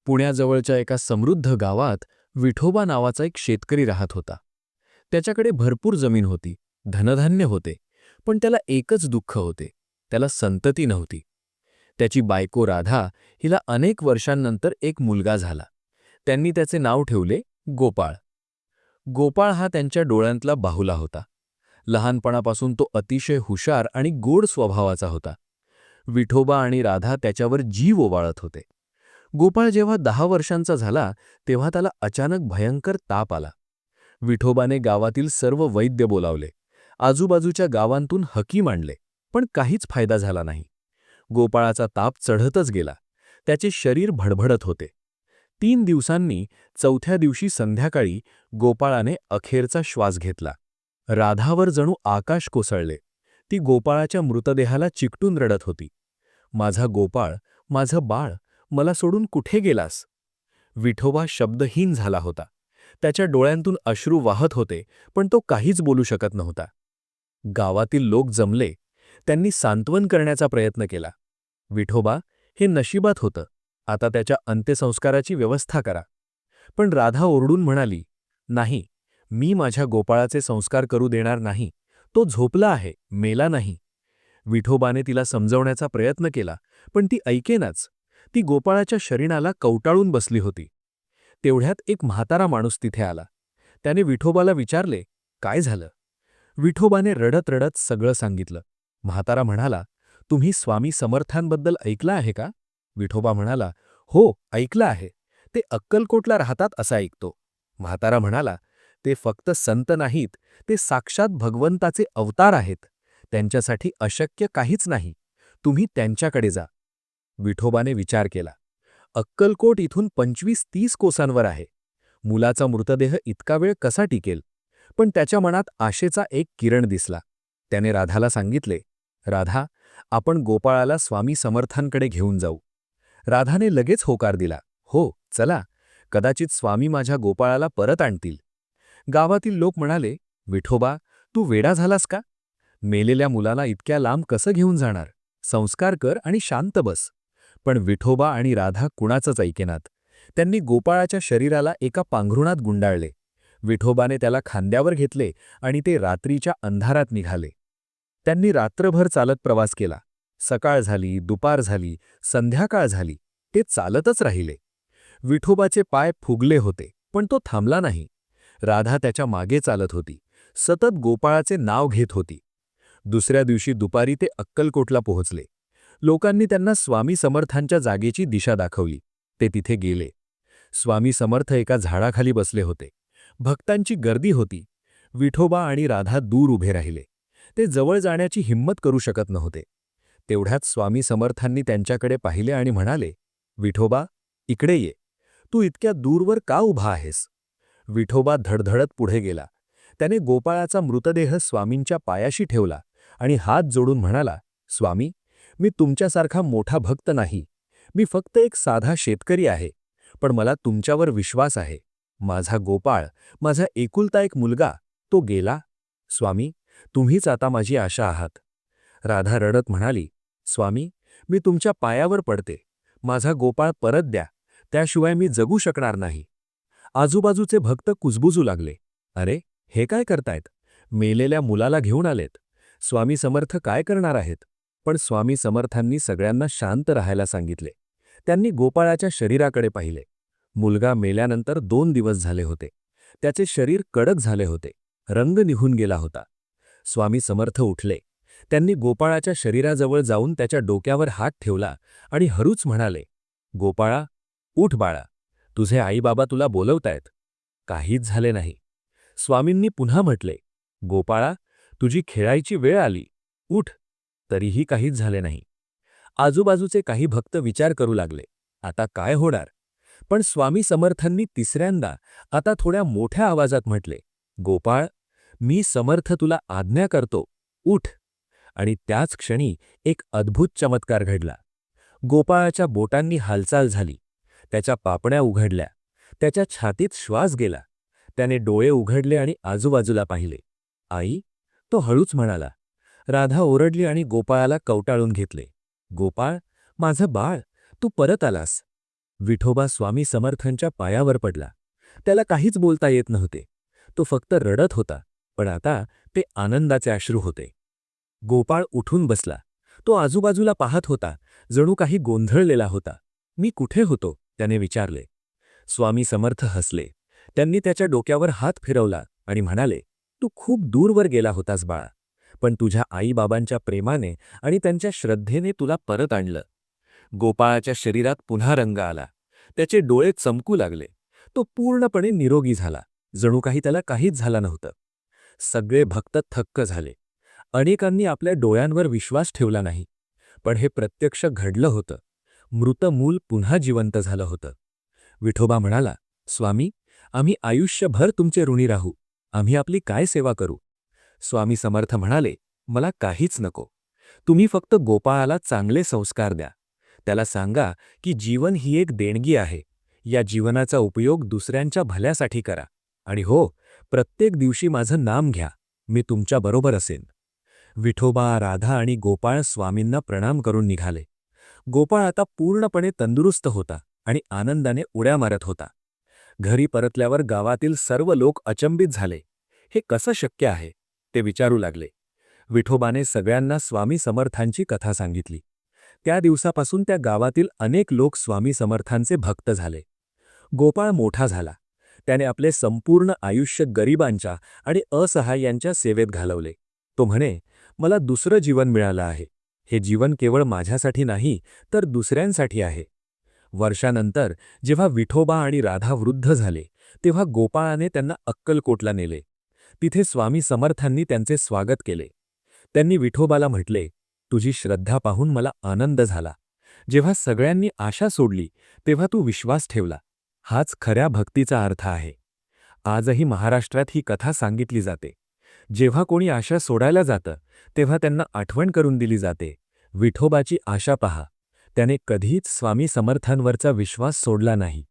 पुण्याजवळच्या एका समृद्ध गावात विठोबा नावाचा एक शेतकरी राहत होता. त्याच्याकडे भरपूर जमीन होती, धनधान्य होते, पण त्याला एकच दुःख होते, त्याला संतती नव्हती. त्याची बायको राधा हिला अनेक वर्षांनंतर एक मुलगा झाला. त्यांनी त्याचे नाव ठेवले गोपाळ. गोपाळ हा त्यांच्या डोळ्यांतला बाहुला होता. लहानपणापासून तो अतिशय हुशार आणि गोड स्वभावाचा होता. विठोबा आणि राधा त्याच्यावर जीव ओवाळत होते. गोपाळ जेव्हा 10 वर्षांचा झाला तेव्हा त्याला अचानक भयंकर ताप आला. विठोबाने गावातील सर्व वैद्य बोलावले, आजूबाजूच्या गावांतून हकीम आणले, पण काहीच फायदा झाला नाही. गोपाळाचा ताप चढतच गेला. त्याचे शरीर भडभडत होते. 3 दिवसांनी 4थ्या दिवशी संध्याकाळी गोपाळाने अखेरचा श्वास घेतला. राधावर जणू आकाश कोसळले. ती गोपाळाच्या मृतदेहाला चिकटून रडत होती. माझा गोपाळ, माझं बाळ, मला सोडून कुठे गेलास? विठोबा शब्दहीन झाला होता. त्याच्या डोळ्यांतून अश्रू वाहत होते, पण तो काहीच बोलू शकत नव्हता. गावातील लोक जमले. त्यांनी सांत्वन करण्याचा प्रयत्न केला. विठोबा, हे नशिबात होतं. आता त्याच्या अंत्यसंस्काराची व्यवस्था करा. पण राधा ओरडून म्हणाली, नाही, मी माझ्या गोपाळाचे संस्कार करू देणार नाही. तो झोपला आहे, मेला नाही. विठोबाने तिला समजवण्याचा प्रयत्न केला, पण ती ऐकेनाच. ती गोपाळाच्या शरीराला कवटाळून बसली होती. तेवढ्यात एक म्हातारा माणूस तिथे आला. त्याने विठोबाला विचारले, काय झालं? विठोबाने रडत रडत सगळं सांगितलं. म्हातारा म्हणाला, तुम्ही स्वामी समर्थांबद्दल ऐकलं आहे का? विठोबा म्हणाला, हो, ऐकलं आहे. ते अक्कलकोटला राहतात असं ऐकतो. म्हातारा म्हणाला, ते फक्त संत नाहीत, ते साक्षात भगवंताचे अवतार आहेत. त्यांच्यासाठी अशक्य काहीच नाही. तुम्ही त्यांच्याकडे जा. विठोबाने विचार केला. अक्कलकोट इथून 25-30 कोसांवर आहे. मुलाचा मृतदेह इतका वेळ कसा टिकेल? पण त्याच्या मनात आशेचा एक किरण दिसला. त्याने राधाला सांगितले, राधा, आपण गोपाळाला स्वामी समर्थांकडे घेऊन जाऊ. राधाने लगेच होकार दिला, हो, चला, कदाचित स्वामी माझ्या गोपाळाला परत आणतील. गावातील लोक म्हणाले, विठोबा, तू वेडा झालास का? मेलेल्या मुलाला इतक्या लांब कसं घेऊन जाणार? संस्कार कर आणि शांत बस. पण विठोबा आणि राधा कुणाचंच ऐकेनात. त्यांनी गोपाळाच्या शरीराला एका पांघरुणात गुंडाळले. विठोबाने त्याला खांद्यावर घेतले आणि ते रात्रीच्या अंधारात निघाले. त्यांनी रात्रभर चालत प्रवास केला. सकाळ झाली, दुपार झाली, संध्याकाळ झाली, ते चालतच राहिले. विठोबाचे पाय फुगले होते, पण तो थांबला नाही. राधा त्याच्या मागे चालत होती, सतत गोपाळाचे नाव घेत होती. दुसऱ्या दिवशी दुपारी ते अक्कलकोटला पोहोचले. लोकांनी त्यांना स्वामी समर्थांच्या जागेची दिशा दाखवली. ते तिथे गेले. स्वामी समर्थ एका झाडाखाली बसले होते. भक्तांची गर्दी होती. विठोबा आणि राधा दूर उभे राहिले. ते जवळ जाण्याची हिंमत करू शकत नव्हते. तेवढ्यात स्वामी समर्थांनी त्यांच्याकडे पाहिले आणि म्हणाले, विठोबा, इकडे ये. तू इतक्या दूरवर का उभा आहेस? विठोबा धडधडत पुढे गेला. त्याने गोपाळाचा मृतदेह स्वामींच्या पायाशी ठेवला आणि हात जोडून म्हणाला, स्वामी, मी तुमच्यासारखा मोठा भक्त नाही. मी फक्त एक साधा शेतकरी आहे. पण मला तुमच्यावर विश्वास आहे. माझा गोपाळ, माझा एकुलता एक मुलगा, तो गेला. स्वामी, तुम्हीच आता माझी आशा आहात. राधा रडत म्हणाली, स्वामी, मी तुमच्या पायावर पडते. माझा गोपाळ परत द्या, त्याशिवाय मी जगू शकणार नाही. आजूबाजूचे भक्त कुजबुजू लागले. अरे, हे काय करतायत? मेलेल्या मुलाला घेऊन आलेत. स्वामी समर्थ काय करणार आहेत? पण स्वामी समर्थांनी सगळ्यांना शांत राहायला सांगितले. त्यांनी गोपाळाच्या शरीराकडे पाहिले. मुलगा मेल्यानंतर 2 दिवस झाले होते. त्याचे शरीर कडक झाले होते. रंग निघून गेला होता. स्वामी समर्थ उठले. त्यांनी गोपाळाच्या शरीराजवळ जाऊन त्याच्या डोक्यावर हात ठेवला आणि हरूच म्हणाले, गोपाळा, उठ बाळा, तुझे आईबाबा तुला बोलवतायत. काहीच झाले नाही. स्वामींनी पुन्हा म्हटले, गोपाळा, तुझी खेळायची वेळ आली, उठ. तरीही काहीच झाले नाही. आजूबाजूचे काही भक्त विचार करू लागले, आता काय होणार? पण स्वामी समर्थांनी तिसऱ्यांदा, आता थोड्या मोठ्या आवाजात म्हटले, गोपाळ, मी समर्थ तुला आज्ञा करतो, उठ. आणि त्याच क्षणी एक अद्भुत चमत्कार घडला. गोपाळाच्या बोटांनी हालचाल झाली. त्याच्या पापण्या उघडल्या. त्याच्या छातीत श्वास गेला. त्याने डोळे उघडले आणि आजूबाजूला पाहिले. आई, तो हळूच म्हणाला. राधा ओरडली आणि गोपाळाला कवटाळून घेतले. गोपाळ, माझं बाळ, तू परत आलास. विठोबा स्वामी समर्थांच्या पायावर पडला. त्याला काहीच बोलता येत नव्हते. तो फक्त रडत होता, पण आता ते आनंदाचे अश्रू होते. गोपाळ उठून बसला. तो आजूबाजूला पाहत होता, जणू काही गोंधळलेला होता. मी कुठे होतो? त्याने विचारले. स्वामी समर्थ हसले. त्यांनी त्याच्या डोक्यावर हात फिरवला आणि म्हणाले, तू खूप दूरवर गेला होतास बाळा, पण तुझ्या आईबाबांच्या प्रेमाने आणि त्यांच्या श्रद्धेने तुला परत आणलं. गोपाळाच्या शरीरात पुन्हा रंग आला. त्याचे डोळे चमकू लागले. तो पूर्णपणे निरोगी झाला, जणू काही त्याला काहीच झालं नव्हतं. सगळे भक्त थक्क झाले. अनेकांनी आपल्या डोळ्यांवर विश्वास ठेवला नाही. पण हे प्रत्यक्ष घडलं होतं. मृत मूल पुन्हा जिवंत झालं होतं. विठोबा म्हणाला, स्वामी, आम्ही आयुष्यभर तुमचे ऋणी राहू. आम्ही आपली काय सेवा करू? स्वामी समर्थ म्हणाले, मला काहीच नको. तुम्ही फक्त गोपाळाला चांगले संस्कार द्या. त्याला सांगा की जीवन ही एक देणगी आहे. या जीवनाचा उपयोग दुसऱ्यांच्या भल्यासाठी करा. आणि हो, प्रत्येक दिवशी माझं नाम घ्या. मी तुमच्याबरोबर असेन. विठोबा, राधा आणि गोपाळ स्वामींना प्रणाम करून निघाले. गोपाळ आता पूर्णपणे तंदुरुस्त होता आणि आनंदाने उड्या मारत होता. घरी परतल्यावर गावातील सर्व लोक अचंबित झाले. हे कसं शक्य आहे? ते विचारू लागले. विठोबाने सगळ्यांना स्वामी समर्थांची कथा सांगितली. त्या दिवसापासून त्या गावातील अनेक लोक स्वामी समर्थांचे भक्त झाले. गोपाळ मोठा झाला. त्याने आपले संपूर्ण आयुष्य गरिबांच्या आणि असहाय्यांच्या सेवेत घालवले. तो म्हणे, मला दुसरं जीवन मिळालं आहे. हे जीवन केवळ माझ्यासाठी नाही, तर दुसऱ्यांसाठी आहे. वर्षानंतर जेव्हा विठोबा आणि राधा वृद्ध झाले, तेव्हा गोपाळाने त्यांना अक्कलकोटला नेले. तिथे स्वामी समर्थांनी त्यांचे स्वागत केले. त्यांनी विठोबाला म्हटले, तुझी श्रद्धा पाहून मला आनंद झाला. जेव्हा सगळ्यांनी आशा सोडली, तेव्हा तू विश्वास ठेवला. हाच खऱ्या भक्तीचा अर्थ आहे. आजही महाराष्ट्रात ही कथा सांगितली जाते. जेव्हा कोणी आशा सोडायला जातं, तेव्हा त्यांना आठवण करून दिली जाते, विठोबाची आशा पहा. त्याने कधीच स्वामी समर्थांवरचा विश्वास सोडला नाही.